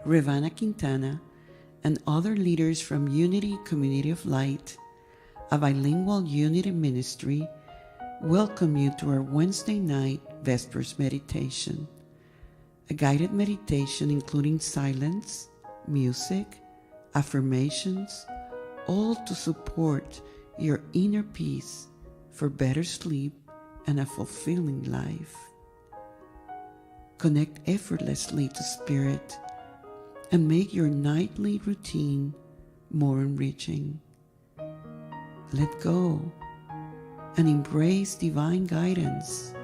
Revana Quintana, and other leaders from Unity Community of Light, a bilingual Unity ministry, welcome you to our Wednesday night Vespers meditation, a guided meditation including silence, music, affirmations, all to support your inner peace for better sleep and a fulfilling life. Connect effortlessly to Spirit and make your nightly routine more enriching. Let go and embrace divine guidance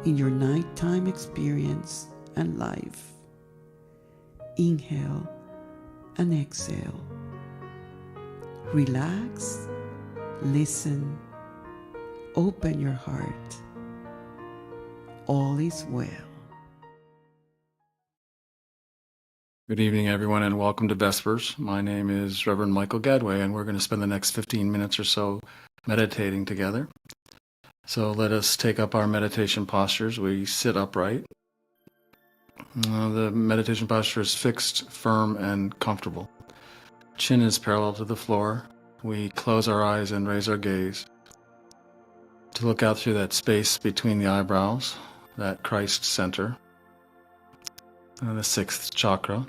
in your nighttime experience and life. Inhale and exhale. Relax, listen, open your heart. All is well. Good evening, everyone, and welcome to Vespers. My name is Rev Michael, and we're going to spend the next 15 minutes or so meditating together. So let us take up our meditation postures. We sit upright. The meditation posture is fixed, firm, and comfortable. Chin is parallel to the floor. We close our eyes and raise our gaze to look out through that space between the eyebrows, that Christ center, the sixth chakra,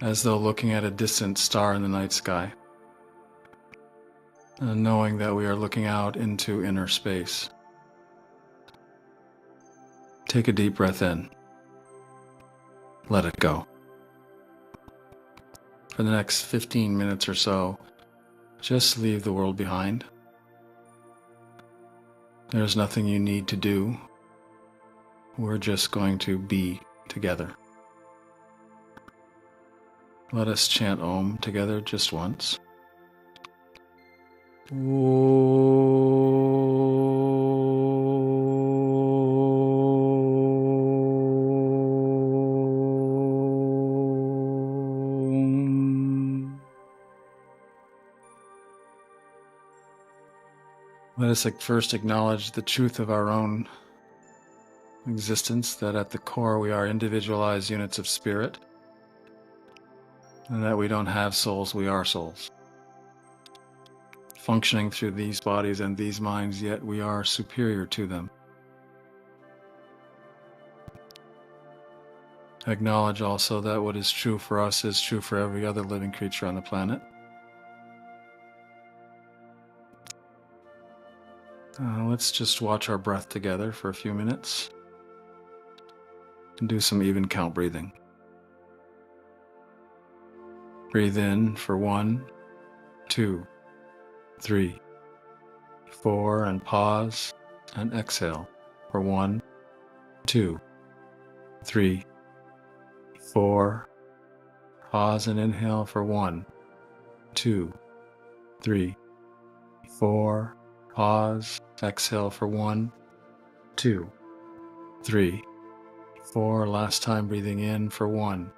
as though looking at a distant star in the night sky, knowing that we are looking out into inner space. Take a deep breath in. Let it go. For the next 15 minutes or so, just leave the world behind. There's nothing you need to do. We're just going to be together. Let us chant Om together just once. Let us first acknowledge the truth of our own existence, that at the core we are individualized units of spirit, and that we don't have souls, we are souls. Functioning through these bodies and these minds, yet we are superior to them. Acknowledge also that what is true for us is true for every other living creature on the planet. Let's just watch our breath together for a few minutes and do some even count breathing. Breathe in for 1, 2, 3, 4, and pause, and exhale for 1, 2, 3, 4. Pause and inhale for 1, 2, 3, 4. Pause, exhale for 1, 2, 3, 4. Last time, breathing in for 1,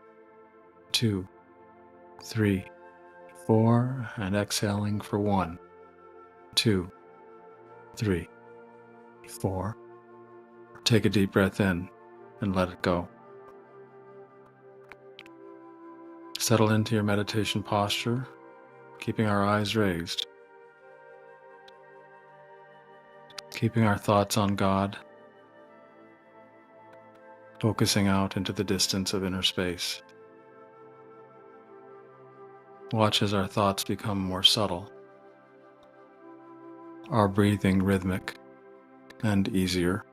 2, 3, 4, and exhaling for 1, 2, 3, 4. Take a deep breath in and let it go. Settle into your meditation posture, keeping our eyes raised, keeping our thoughts on God, focusing out into the distance of inner space. Watch as our thoughts become more subtle, our breathing rhythmic and easier.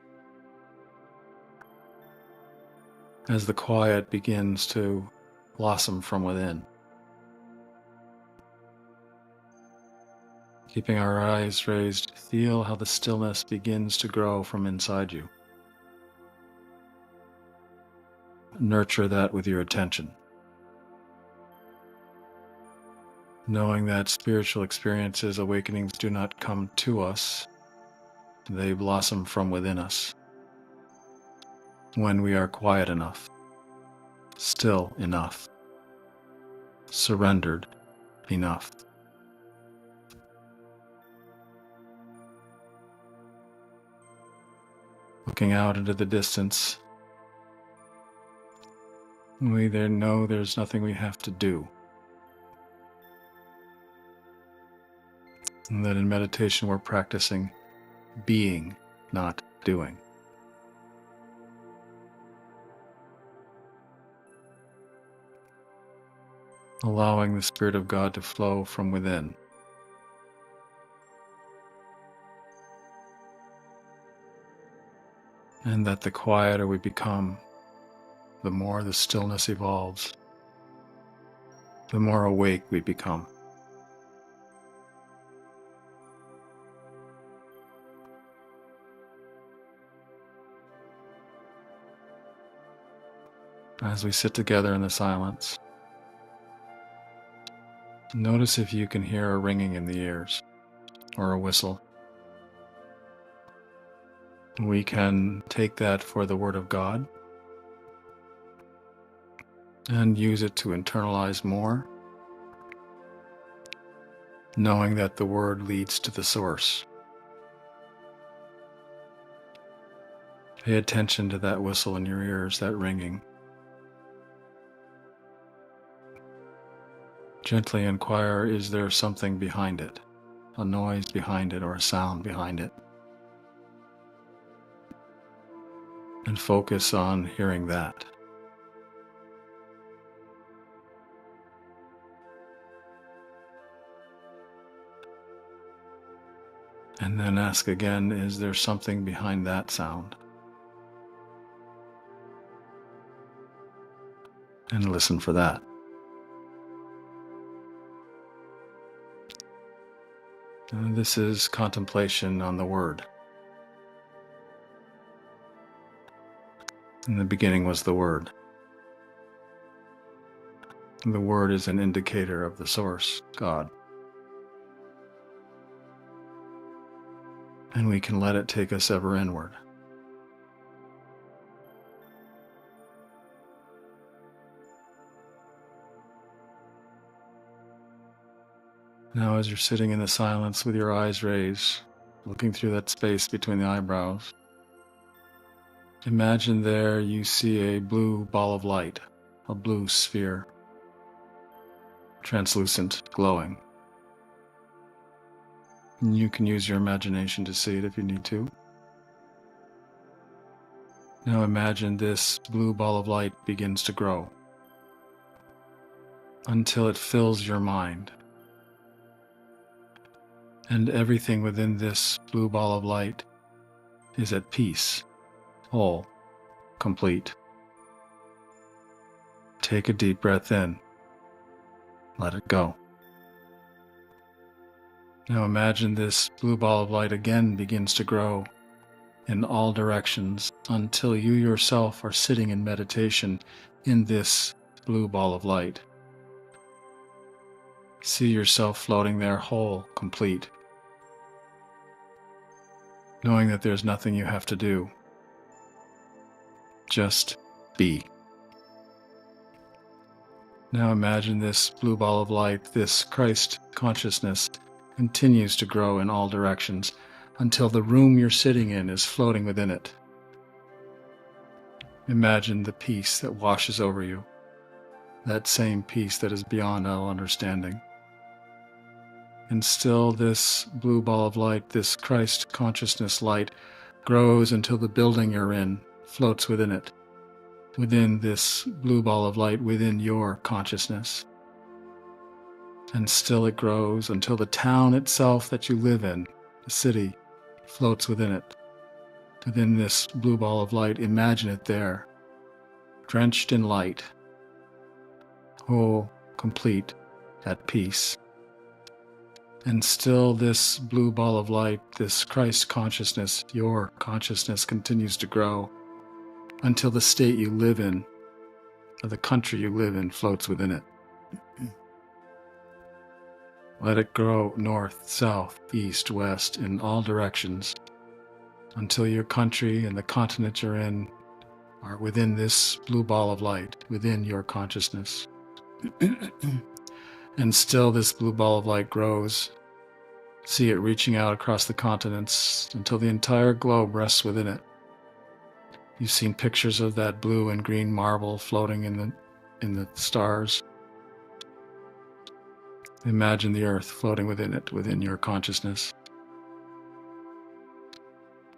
As the quiet begins to blossom from within. Keeping our eyes raised, feel how the stillness begins to grow from inside you. Nurture that with your attention. Knowing that spiritual experiences, awakenings do not come to us, they blossom from within us. When we are quiet enough, still enough, surrendered enough. Looking out into the distance, We there know there's nothing we have to do. And that in meditation we're practicing being, not doing. Allowing the Spirit of God to flow from within. And that the quieter we become, the more the stillness evolves, the more awake we become. As we sit together in the silence, notice if you can hear a ringing in the ears or a whistle. We can take that for the Word of God and use it to internalize more, knowing that the Word leads to the source. Pay attention to that whistle in your ears, that ringing. Gently inquire, is there something behind it? A noise behind it or a sound behind it? And focus on hearing that. And then ask again, is there something behind that sound? And listen for that. And this is contemplation on the Word. In the beginning was the Word. The Word is an indicator of the source, God. And we can let it take us ever inward. Now, as you're sitting in the silence with your eyes raised, looking through that space between the eyebrows, imagine there you see a blue ball of light, a blue sphere, translucent, glowing. And you can use your imagination to see it if you need to. Now imagine this blue ball of light begins to grow until it fills your mind. And everything within this blue ball of light is at peace, whole, complete. Take a deep breath in. Let it go. Now imagine this blue ball of light again begins to grow in all directions until you yourself are sitting in meditation in this blue ball of light. See yourself floating there whole, complete, knowing that there's nothing you have to do. Just be. Now imagine this blue ball of light, this Christ consciousness, continues to grow in all directions until the room you're sitting in is floating within it. Imagine the peace that washes over you, that same peace that is beyond all understanding. And still this blue ball of light, this Christ consciousness light, grows until the building you're in floats within it, within this blue ball of light, within your consciousness. And still it grows until the town itself that you live in, the city, floats within it, within this blue ball of light. Imagine it there, drenched in light, whole, complete, at peace. And still this blue ball of light, this Christ consciousness, your consciousness, continues to grow until the state you live in, or the country you live in, floats within it. Let it grow north, south, east, west, in all directions, until your country and the continent you're in are within this blue ball of light, within your consciousness. And still this blue ball of light grows. See it reaching out across the continents until the entire globe rests within it. You've seen pictures of that blue and green marble floating in the in the stars. Imagine the earth floating within it, within your consciousness.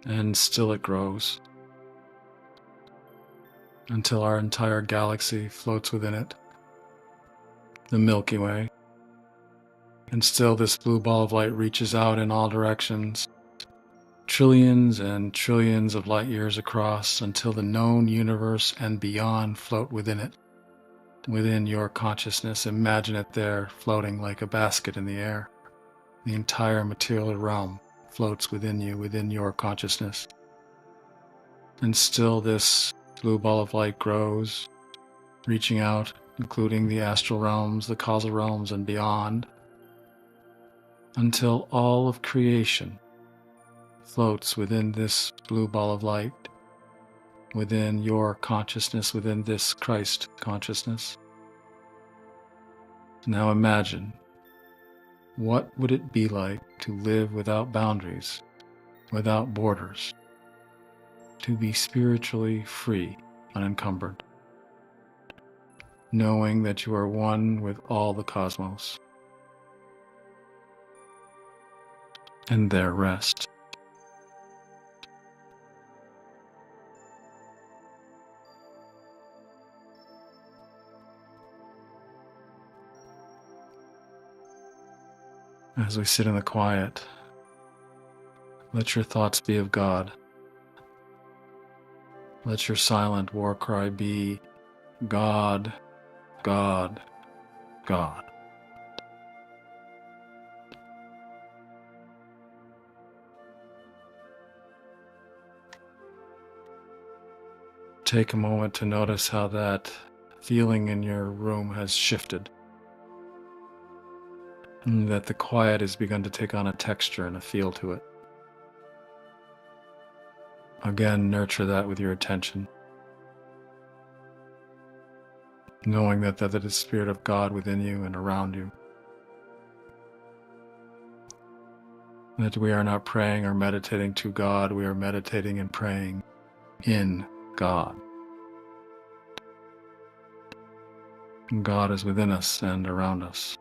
And still it grows until our entire galaxy floats within it, the Milky Way. And still this blue ball of light reaches out in all directions, trillions and trillions of light years across, until the known universe and beyond float within it, within your consciousness. Imagine it there, floating like a basket in the air. The entire material realm floats within you, within your consciousness. And still this blue ball of light grows, reaching out, including the astral realms, the causal realms, and beyond, until all of creation floats within this blue ball of light, within your consciousness, within this Christ consciousness. Now imagine, what would it be like to live without boundaries, without borders, to be spiritually free, unencumbered, knowing that you are one with all the cosmos, and there rest. As we sit in the quiet, let your thoughts be of God. Let your silent war cry be, God, God, God. Take a moment to notice how that feeling in your room has shifted, and that the quiet has begun to take on a texture and a feel to it. Again, nurture that with your attention, knowing that that is the Spirit of God within you and around you. That we are not praying or meditating to God, we are meditating and praying in God. God is within us and around us.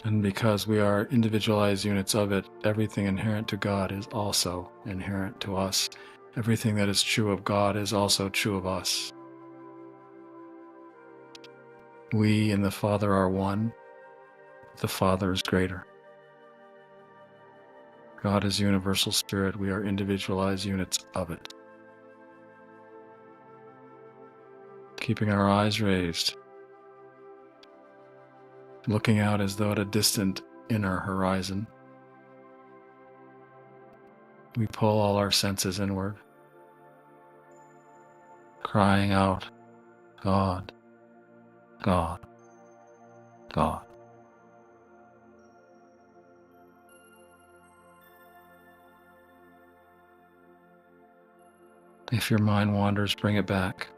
And because we are individualized units of it, everything inherent to God is also inherent to us. Everything that is true of God is also true of us. We and the Father are one. The Father is greater. God is universal spirit. We are individualized units of it. Keeping our eyes raised, looking out as though at a distant inner horizon, we pull all our senses inward, crying out, God, God, God. If your mind wanders, bring it back.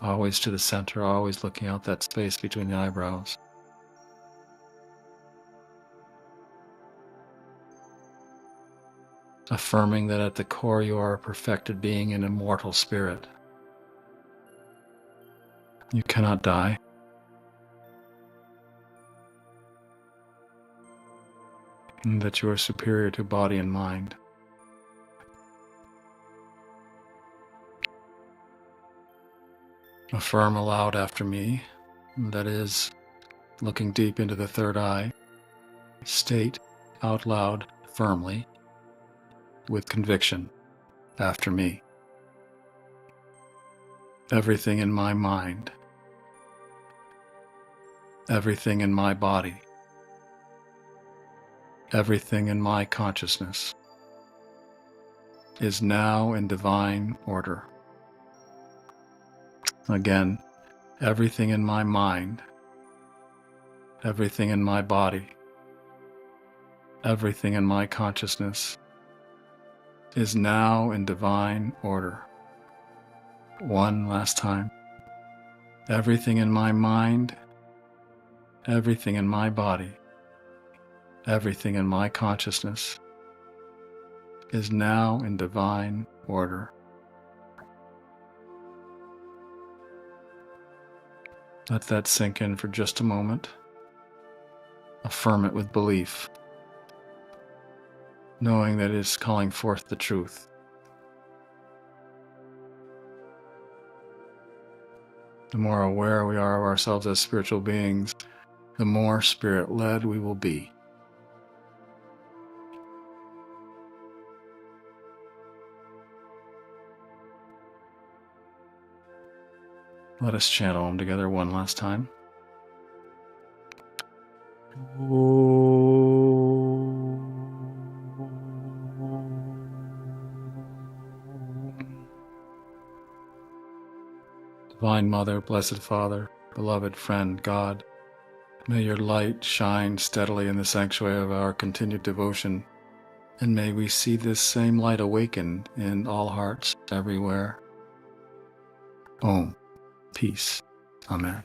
Always to the center, always looking out that space between the eyebrows. Affirming that at the core you are a perfected being, an immortal spirit. You cannot die. And that you are superior to body and mind. Affirm aloud after me, that is, looking deep into the third eye, state out loud firmly, with conviction, after me. Everything in my mind, everything in my body, everything in my consciousness is now in divine order. Again, everything in my mind, everything in my body, everything in my consciousness is now in divine order. One last time. Everything in my mind, everything in my body, everything in my consciousness is now in divine order. Let that sink in for just a moment. Affirm it with belief, knowing that it is calling forth the truth. The more aware we are of ourselves as spiritual beings, the more spirit-led we will be. Let us chant Om together one last time. Divine Mother, Blessed Father, beloved friend, God, may your light shine steadily in the sanctuary of our continued devotion, and may we see this same light awakened in all hearts everywhere. Om. Peace. Amen.